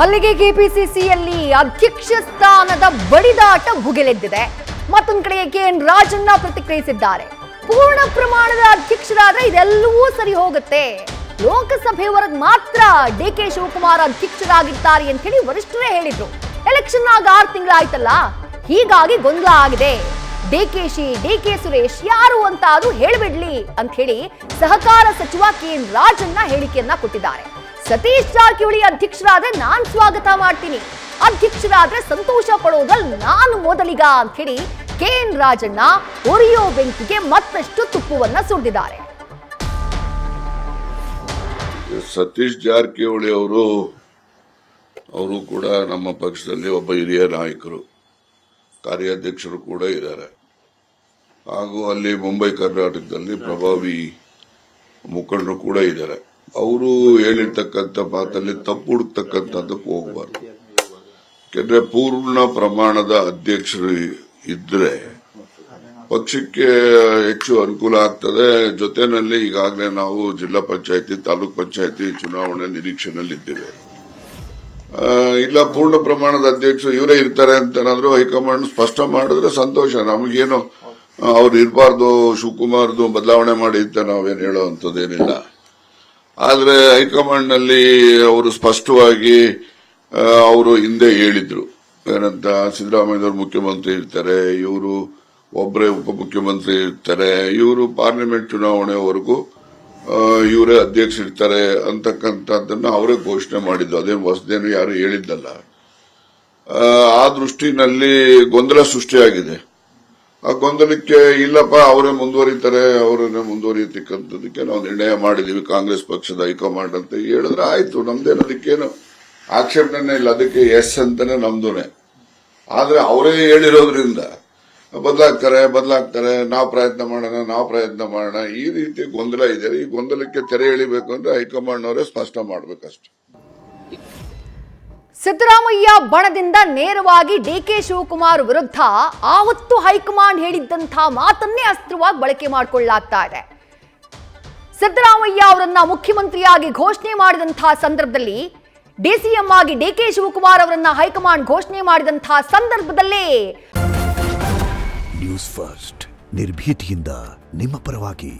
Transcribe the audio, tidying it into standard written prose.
ಅಲ್ಲಿಗೆ ಕೆಪಿಸಿಸಿಯಲ್ಲಿ ಅಧ್ಯಕ್ಷ ಸ್ಥಾನದ ಬಡಿದಾಟ ಭುಗಿಲೆದ್ದಿದೆ. ಮತ್ತೊಂದು ಕಡೆ ಕೆಎನ್ ರಾಜಣ್ಣ ಪ್ರತಿಕ್ರಿಯಿಸಿದ್ದಾರೆ. ಪೂರ್ಣ ಪ್ರಮಾಣದ ಅಧ್ಯಕ್ಷರಾದ್ರೆ ಇದೆಲ್ಲವೂ ಸರಿ ಹೋಗುತ್ತೆ, ಲೋಕಸಭೆವರೆಗೆ ಮಾತ್ರ ಡಿಕೆ ಶಿವಕುಮಾರ್ ಅಧ್ಯಕ್ಷರಾಗಿದ್ದಾರೆ ಅಂತ ಹೇಳಿ ವರಿಷ್ಠರೇ ಹೇಳಿದ್ರು. ಎಲೆಕ್ಷನ್ ಆಗ 6 ತಿಂಗಳಾಯ್ತಲ್ಲ, ಹೀಗಾಗಿ ಗೊಂದಲ ಆಗಿದೆ. ಡಿಕೆಶಿ ಡಿಕೆ ಸುರೇಶ್ ಯಾರು ಅಂತ ಅದು ಹೇಳಿಬಿಡ್ಲಿ ಅಂತ ಹೇಳಿ ಸಹಕಾರ ಸಚಿವ ಕೆಎನ್ ರಾಜಣ್ಣ ಹೇಳಿಕೆಯನ್ನ ಕೊಟ್ಟಿದ್ದಾರೆ. ಸತೀಶ್ ಜಾರಕಿಹೊಳಿ ಅಧ್ಯಕ್ಷರಾದ್ರೆ ನಾನ್ ಸ್ವಾಗತ ಮಾಡ್ತೀನಿ, ಅಧ್ಯಕ್ಷರಾದ್ರೆ ಸಂತೋಷ ಪಡೋದ್ರಲ್ಲಿ ನಾನು ಮೊದಲಿಗ ಅಂತ ಹೇಳಿ ಕೆಎನ್ ರಾಜಣ್ಣ ಉರಿಯೋ ಬೆಂಕಿಗೆ ಮತ್ತಷ್ಟು ತುಪ್ಪವನ್ನ ಸುರಿದಿದ್ದಾರೆ. ಸತೀಶ್ ಜಾರಕಿಹೊಳಿ ಅವರು ಕೂಡ ನಮ್ಮ ಪಕ್ಷದಲ್ಲಿ ಒಬ್ಬ ಹಿರಿಯ ನಾಯಕರು, ಕಾರ್ಯಾಧ್ಯಕ್ಷರು ಕೂಡ ಇದ್ದಾರೆ. ಹಾಗೂ ಅಲ್ಲಿ ಮುಂಬೈ ಕರ್ನಾಟಕದಲ್ಲಿ ಪ್ರಭಾವಿ ಮುಖಂಡರು ಕೂಡ ಇದ್ದಾರೆ. ಅವರು ಹೇಳಿರ್ತಕ್ಕಂಥ ಮಾತಲ್ಲಿ ತಪ್ಪು ಹುಡುಕ್ತಕ್ಕಂಥದ್ದಕ್ಕೆ ಹೋಗಬಾರ್ದು. ಯಾಕೆಂದ್ರೆ ಪೂರ್ಣ ಪ್ರಮಾಣದ ಅಧ್ಯಕ್ಷರು ಇದ್ರೆ ಪಕ್ಷಕ್ಕೆ ಹೆಚ್ಚು ಅನುಕೂಲ ಆಗ್ತದೆ. ಜೊತೆನಲ್ಲಿ ಈಗಾಗಲೇ ನಾವು ಜಿಲ್ಲಾ ಪಂಚಾಯತಿ, ತಾಲೂಕ್ ಪಂಚಾಯತಿ ಚುನಾವಣೆ ನಿರೀಕ್ಷೆನಲ್ಲಿದ್ದೇವೆ. ಇಲ್ಲ ಪೂರ್ಣ ಪ್ರಮಾಣದ ಅಧ್ಯಕ್ಷರು ಇವರೇ ಇರ್ತಾರೆ ಅಂತನಾದ್ರೂ ಹೈಕಮಾಂಡ್ ಸ್ಪಷ್ಟ ಮಾಡಿದ್ರೆ ಸಂತೋಷ. ನಮಗೇನು ಅವ್ರು ಇರಬಾರ್ದು, ಶಿವಕುಮಾರ್ದು ಬದಲಾವಣೆ ಮಾಡಿ ಅಂತ ನಾವೇನು ಹೇಳೋ ಅಂಥದ್ದೇನಿಲ್ಲ. ಆದ್ರೆ ಹೈಕಮಾಂಡ್ ನಲ್ಲಿ ಅವರು ಸ್ಪಷ್ಟವಾಗಿ ಅವರು ಹಿಂದೆ ಹೇಳಿದ್ರು ಏನಂತ, ಸಿದ್ದರಾಮಯ್ಯನವರು ಮುಖ್ಯಮಂತ್ರಿ ಇರ್ತಾರೆ, ಇವರು ಒಬ್ಬರೇ ಉಪಮುಖ್ಯಮಂತ್ರಿ ಇರ್ತಾರೆ, ಇವರು ಪಾರ್ಲಿಮೆಂಟ್ ಚುನಾವಣೆವರೆಗೂ ಇವರೇ ಅಧ್ಯಕ್ಷರಿರ್ತಾರೆ ಅಂತಕ್ಕಂಥದ್ದನ್ನ ಅವರೇ ಘೋಷಣೆ ಮಾಡಿದ್ದು. ಅದೇನು ಹೊಸದೇನು ಯಾರು ಹೇಳಿದ್ದಲ್ಲ. ಆ ದೃಷ್ಟಿನಲ್ಲಿ ಗೊಂದಲ ಸೃಷ್ಟಿಯಾಗಿದೆ. ಆ ಗೊಂದಲಕ್ಕೆ ಇಲ್ಲಪ್ಪ ಅವರೇ ಮುಂದುವರಿತಾರೆ, ಅವರನ್ನೇ ಮುಂದುವರಿಯತಕ್ಕಂಥದಕ್ಕೆ ನಾವು ನಿರ್ಣಯ ಮಾಡಿದೀವಿ ಕಾಂಗ್ರೆಸ್ ಪಕ್ಷದ ಹೈಕಮಾಂಡ್ ಅಂತ ಹೇಳಿದ್ರೆ ಆಯ್ತು. ನಮ್ದೇನದಕ್ಕೇನು ಆಕ್ಷೇಪಣೆ ಇಲ್ಲ, ಅದಕ್ಕೆ ಎಸ್ ಅಂತಾನೆ ನಮ್ದುನೆ. ಆದ್ರೆ ಅವರೇ ಹೇಳಿರೋದ್ರಿಂದ ಬದಲಾಗ್ತಾರೆ, ನಾವು ಪ್ರಯತ್ನ ಮಾಡೋಣ ಈ ರೀತಿ ಗೊಂದಲ ಇದೆ. ಈ ಗೊಂದಲಕ್ಕೆ ತೆರೆ ಎಳಿಬೇಕು ಅಂದ್ರೆ ಹೈಕಮಾಂಡ್ ಅವರೇ ಸ್ಪಷ್ಟ ಮಾಡ್ಬೇಕಷ್ಟೆ. ಸಿದ್ದರಾಮಯ್ಯ ಬಣದಿಂದ ನೇರವಾಗಿ ಡಿಕೆ ಶಿವಕುಮಾರ್ ವಿರುದ್ಧ ಆವತ್ತು ಹೈಕಮಾಂಡ್ ಹೇಳಿದ್ದಂತಹ ಮಾತನ್ನೇ ಅಸ್ತ್ರವಾಗಿ ಬಳಕೆ ಮಾಡಿಕೊಳ್ಳಲಾಗ್ತಾ ಇದೆ. ಸಿದ್ದರಾಮಯ್ಯ ಅವರನ್ನ ಮುಖ್ಯಮಂತ್ರಿಯಾಗಿ ಘೋಷಣೆ ಮಾಡಿದಂತಹ ಸಂದರ್ಭದಲ್ಲಿ, ಡಿಸಿಎಂ ಆಗಿ ಡಿಕೆ ಶಿವಕುಮಾರ್ ಅವರನ್ನ ಹೈಕಮಾಂಡ್ ಘೋಷಣೆ ಮಾಡಿದಂತಹ ಸಂದರ್ಭದಲ್ಲೇ ನ್ಯೂಸ್ ಫಸ್ಟ್ ನಿರ್ಭೀತಿಯಿಂದ ನಿಮ್ಮ ಪರವಾಗಿ.